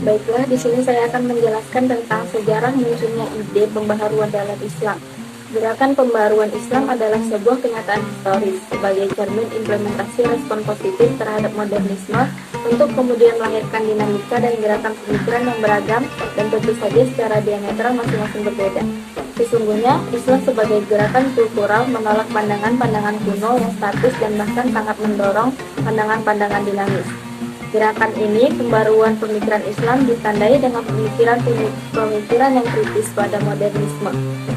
Baiklah, di sini saya akan menjelaskan tentang sejarah munculnya ide pembaharuan dalam Islam. Gerakan pembaharuan Islam adalah sebuah kenyataan historis sebagai cermin implementasi respon positif terhadap modernisme untuk kemudian melahirkan dinamika dan gerakan pemikiran yang beragam dan tentu saja secara diametral masing-masing berbeda. Sesungguhnya, Islam sebagai gerakan kultural menolak pandangan-pandangan kuno yang statis dan bahkan sangat mendorong pandangan-pandangan dinamis. Gerakan ini, pembaruan pemikiran Islam, ditandai dengan pemikiran yang kritis pada modernisme.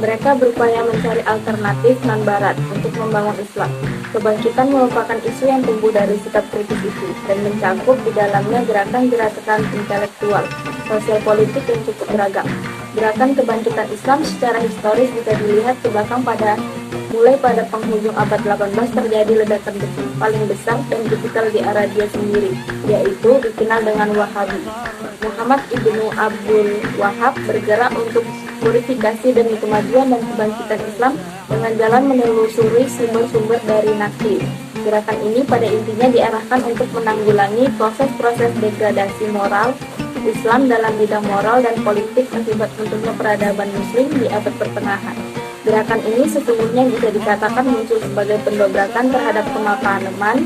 Mereka berupaya mencari alternatif non-barat untuk membangun Islam. Kebangkitan merupakan isu yang tumbuh dari sikap kritis itu dan mencakup di dalamnya gerakan-gerakan intelektual, sosial politik yang cukup beragam. Gerakan kebangkitan Islam secara historis bisa dilihat ke belakang mulai pada penghujung abad 18 terjadi ledakan paling besar dan tipikal di Arabia sendiri, yaitu dikenal dengan Wahabi. Muhammad ibnu Abdul Wahab bergerak untuk purifikasi demi kemajuan dan kebangkitan Islam dengan jalan menelusuri sumber-sumber dari Nakli. Gerakan ini pada intinya diarahkan untuk menanggulangi proses-proses degradasi moral Islam dalam bidang moral dan politik akibat runtuhnya peradaban Muslim di abad pertengahan. Gerakan ini sesungguhnya bisa dikatakan muncul sebagai pendobrakan terhadap pemahaman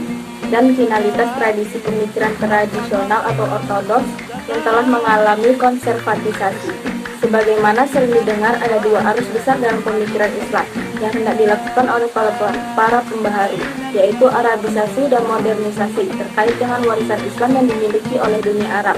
dan finalitas tradisi pemikiran tradisional atau ortodoks yang telah mengalami konservatisasi. Sebagaimana sering didengar, ada dua arus besar dalam pemikiran Islam yang hendak dilakukan oleh para pembaharu, yaitu Arabisasi dan modernisasi terkait dengan warisan Islam yang dimiliki oleh dunia Arab.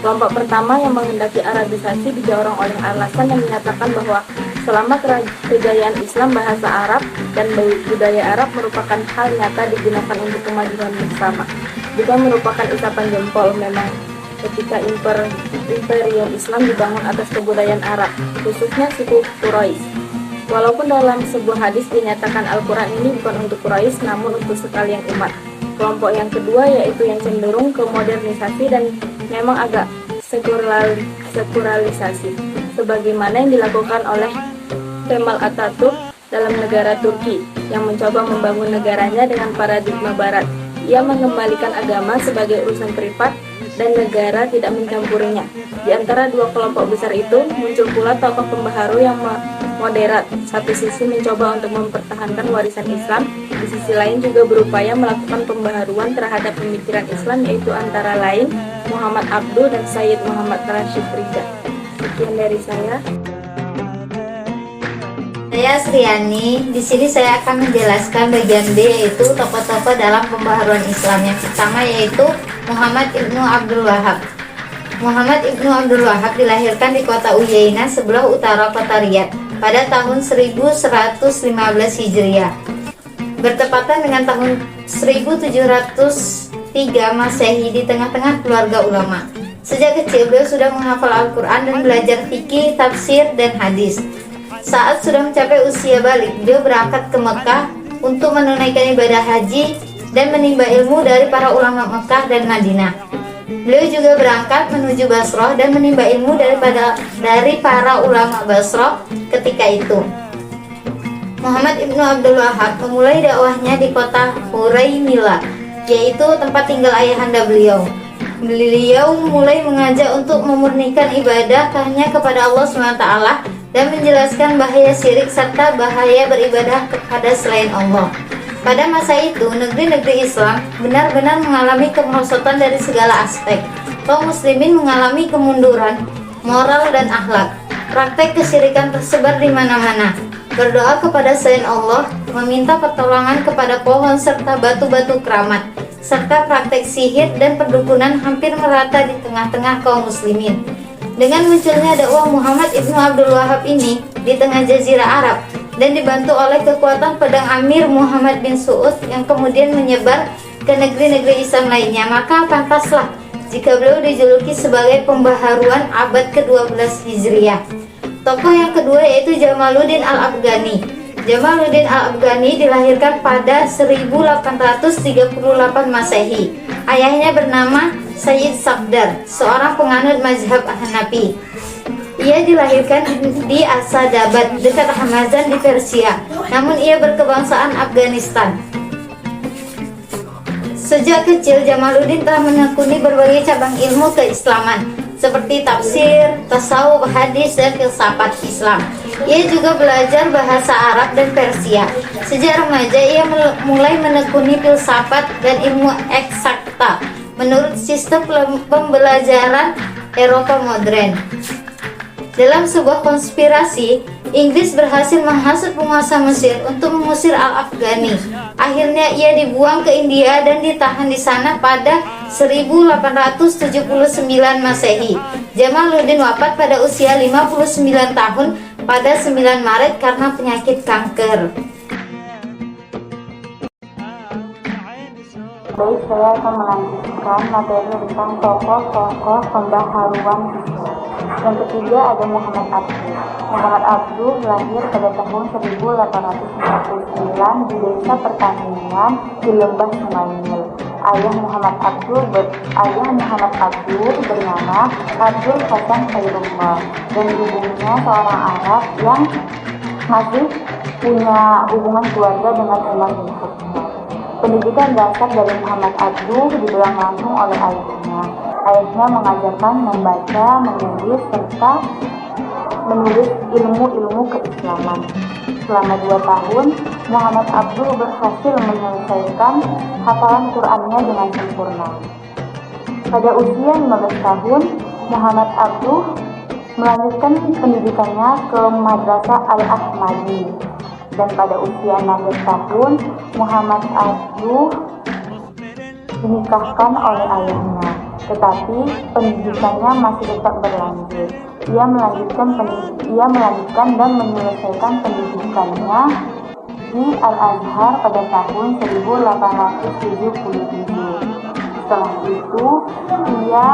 Kelompok pertama yang menghendaki Arabisasi didorong oleh alasan yang menyatakan bahwa selama kejayaan Islam, bahasa Arab dan budaya Arab merupakan hal nyata digunakan untuk kemajuan bersama. Juga merupakan isapan jempol memang ketika imperium Islam dibangun atas kebudayaan Arab, khususnya suku Quraisy. Walaupun dalam sebuah hadis dinyatakan Al-Quran ini bukan untuk Quraisy, namun untuk sekalian umat. Kelompok yang kedua yaitu yang cenderung ke modernisasi dan memang agak sekularilisasi, sebagaimana yang dilakukan oleh Kemal Atatürk dalam negara Turki yang mencoba membangun negaranya dengan paradigma Barat. Ia mengembalikan agama sebagai urusan privat dan negara tidak mencampurinya. Di antara dua kelompok besar itu muncul pula tokoh pembaharu yang moderat. Satu sisi mencoba untuk mempertahankan warisan Islam, di sisi lain juga berupaya melakukan pembaharuan terhadap pemikiran Islam, yaitu antara lain Muhammad Abduh dan Sayyid Muhammad Rashid Ridha. Sekian dari saya. Saya Sriani. Di sini saya akan menjelaskan bagian B, yaitu tokoh-tokoh dalam pembaharuan Islam. Yang pertama yaitu Muhammad ibnu Abdul Wahab. Muhammad ibnu Abdul Wahab dilahirkan di kota Uyainah sebelah utara kota Riyadh pada tahun 1115 Hijriah, bertepatan dengan tahun 1703 Masehi di tengah-tengah keluarga ulama. Sejak kecil beliau sudah menghafal Al-Quran dan belajar fikih, tafsir, dan hadis. Saat sudah mencapai usia balik, beliau berangkat ke Mekah untuk menunaikan ibadah haji dan menimba ilmu dari para ulama Mekah dan Madinah. Beliau juga berangkat menuju Basrah dan menimba ilmu dari para ulama Basrah ketika itu. Muhammad ibnu Abdul Wahab memulai dakwahnya di kota Huraymila, yaitu tempat tinggal ayahanda beliau. Beliau mulai mengajak untuk memurnikan ibadah hanya kepada Allah SWT dan menjelaskan bahaya syirik serta bahaya beribadah kepada selain Allah. Pada masa itu, negeri-negeri Islam benar-benar mengalami kemerosotan dari segala aspek. Kaum muslimin mengalami kemunduran moral dan akhlak. Praktek kesyirikan tersebar di mana-mana. Berdoa kepada selain Allah, meminta pertolongan kepada pohon serta batu-batu keramat, serta praktek sihir dan perdukunan hampir merata di tengah-tengah kaum muslimin. Dengan munculnya dakwah Muhammad ibnu Abdul Wahab ini di tengah jazirah Arab dan dibantu oleh kekuatan pedang Amir Muhammad bin Su'ud yang kemudian menyebar ke negeri-negeri Islam lainnya, maka pantaslah jika beliau dijuluki sebagai pembaharuan abad ke-12 Hijriah. Tokoh yang kedua yaitu Jamaluddin Al-Afghani. Jamaluddin Al-Afghani dilahirkan pada 1838 Masehi. Ayahnya bernama Sayyid Safdar, seorang penganut mazhab Hanafi. Ia dilahirkan di Asadabad dekat Hamazan di Persia, namun ia berkebangsaan Afghanistan. Sejak kecil Jamaluddin telah menekuni berbagai cabang ilmu keislaman. seperti tafsir, tasawuf, hadis, dan filsafat Islam. Ia juga belajar bahasa Arab dan Persia. Sejak remaja ia mulai menekuni filsafat dan ilmu eksakta menurut sistem pembelajaran Eropa modern. Dalam sebuah konspirasi, Inggris berhasil menghasut penguasa Mesir untuk mengusir Al-Afghani. Akhirnya ia dibuang ke India dan ditahan di sana pada 1879 Masehi. Jamaluddin wafat pada usia 59 tahun pada 9 Maret karena penyakit kanker. Baik, saya akan melanjutkan materi tentang tokoh-tokoh pembaharuan Islam. Yang ketiga ada Muhammad Abduh. Muhammad Abduh lahir pada tahun 1849 di desa pertanian di Lembah Sungai Nil. Ayah Muhammad Abduh bernama Abdul Hasan Khairullah dan ibunya seorang Arab yang masih punya hubungan keluarga dengan Umar bin Khattab. Pendidikan dasar dari Muhammad Abduh dipegang langsung oleh ayahnya. Ayahnya mengajarkan membaca, menulis, serta menulis ilmu-ilmu keislaman. Selama 2 tahun, Muhammad Abduh berhasil menyelesaikan hafalan Qur'annya dengan sempurna. Pada usia 15 tahun, Muhammad Abduh melanjutkan pendidikannya ke Madrasah Al-Ahmadi. Dan pada usia 16 tahun, Muhammad Abduh dinikahkan oleh ayahnya. Tetapi pendidikannya masih tetap berlanjut. Ia melanjutkan dan menyelesaikan pendidikannya di Al-Azhar pada tahun 1877. Setelah itu, ia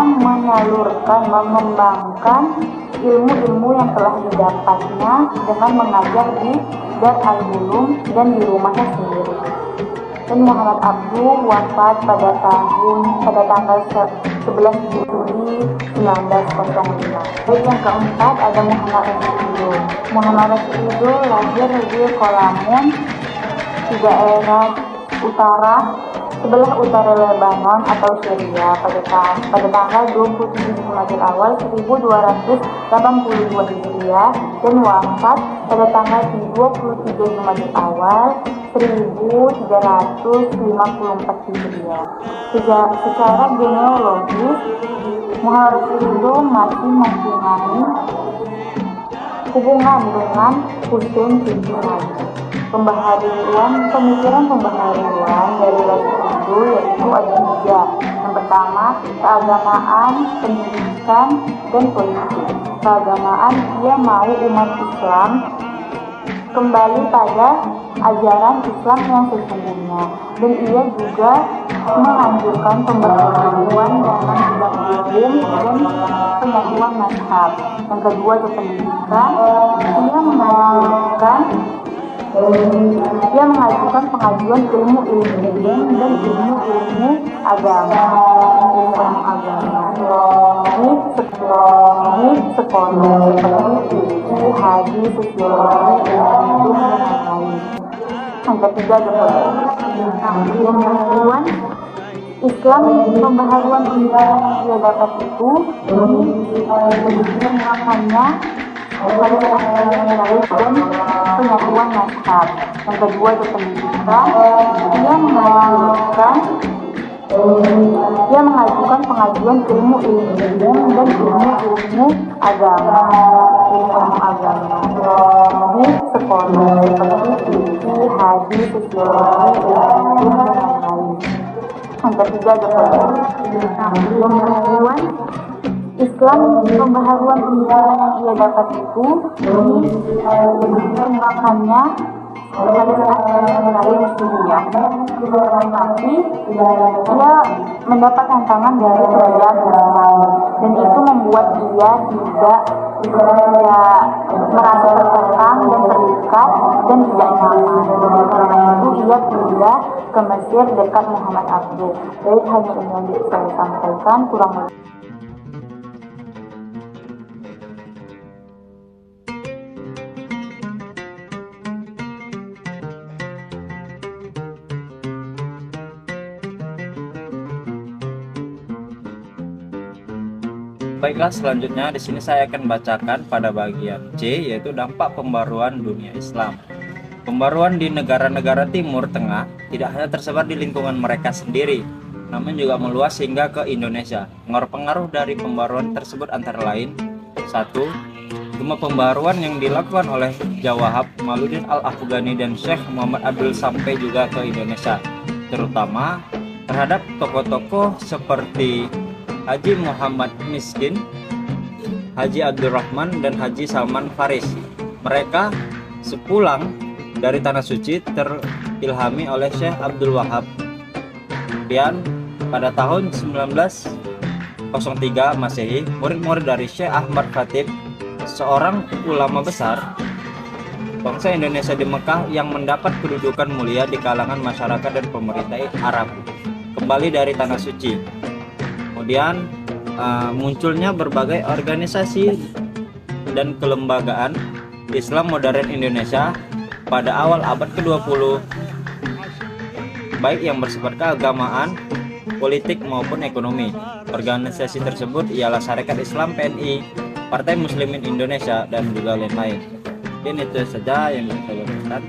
mengembangkan ilmu-ilmu yang telah didapatnya dengan mengajar di Dar al-Ulum dan di rumahnya sendiri. Dan Muhammad Abduh wafat pada tanggal 11 Juli 1905. Dan yang keempat ada Muhammad Rasulullah. Muhammad Rasulullah lahir di Kolamun di daerah sebelah utara Lebanon atau Syria pada tanggal 27 Jumadil Awal 1282 Hijriah dan wafat pada tanggal 23 Jumadil Awal 1354 Hijriah. Secara genealogis, Muhammad Rasulullah masih mempunyai hubungan dengan Husain bin Ali. Pemikiran pembaharuan dari Rasulullah yaitu ada 3. Yang pertama, keagamaan, pendidikan, dan politik. Keagamaan, ia mau umat Islam kembali pada ajaran Islam yang sesungguhnya, dan ia juga menganjurkan pembaharuan dalam bidang hukum dan penyatuan mazhab. Yang kedua, itu pendidikan, ia mengajukan pengajuan ilmu-ilmu dan ilmu-ilmu agama di sekolah seperti hadis, sosiologi, ilmu dan lain-lain. Yang ketiga adalah pembaharuan Islam. Pembaharuan Islam yang ia dapat itu hanya dan penyatuan mazhab. Yang kedua itu pendidikan. Ia mengajukan pengajuan ilmu-ilmu dan ilmu-ilmu agama di sekolah seperti fikih, hadis, sosiologi, ilmu dan lain-lain. Yang ketiga adalah pembaharuan Islam. Pembaharuan Islam yang ia dapat itu dikembangkannya dari mestinya, tapi ia mendapat tantangan dari kerajaan Islam, dan itu membuat ia tidak merasa terkekang dan terikat dan tidak nyaman. Karena itu ia pindah ke Mesir dekat Muhammad Abduh. Baik, hanya ini yang bisa saya sampaikan. Kurang lebih Baiklah, selanjutnya di sini saya akan bacakan pada bagian C, yaitu dampak pembaruan dunia Islam. Pembaruan di negara-negara Timur Tengah tidak hanya tersebar di lingkungan mereka sendiri, namun juga meluas hingga ke Indonesia. Pengaruh-pengaruh dari pembaruan tersebut antara lain: 1. Semua pembaruan yang dilakukan oleh Jawahab, Maluddin Al-Afghani dan Syekh Muhammad Abdul sampai juga ke Indonesia, terutama terhadap tokoh-tokoh seperti Haji Muhammad Miskin, Haji Abdurrahman, dan Haji Salman Faris. Mereka sepulang dari Tanah Suci terilhami oleh Syekh Abdul Wahab. Kemudian pada tahun 1903 Masehi, murid-murid dari Syekh Ahmad Khatib, seorang ulama besar bangsa Indonesia di Mekah yang mendapat kedudukan mulia di kalangan masyarakat dan pemerintah Arab, kembali dari Tanah Suci. Kemudian munculnya berbagai organisasi dan kelembagaan Islam modern Indonesia pada awal abad ke-20, baik yang bersifat keagamaan, politik maupun ekonomi. Organisasi tersebut ialah Sarekat Islam PNI, Partai Muslimin Indonesia, dan juga lain-lain. Mungkin itu saja yang bisa saya sampaikan.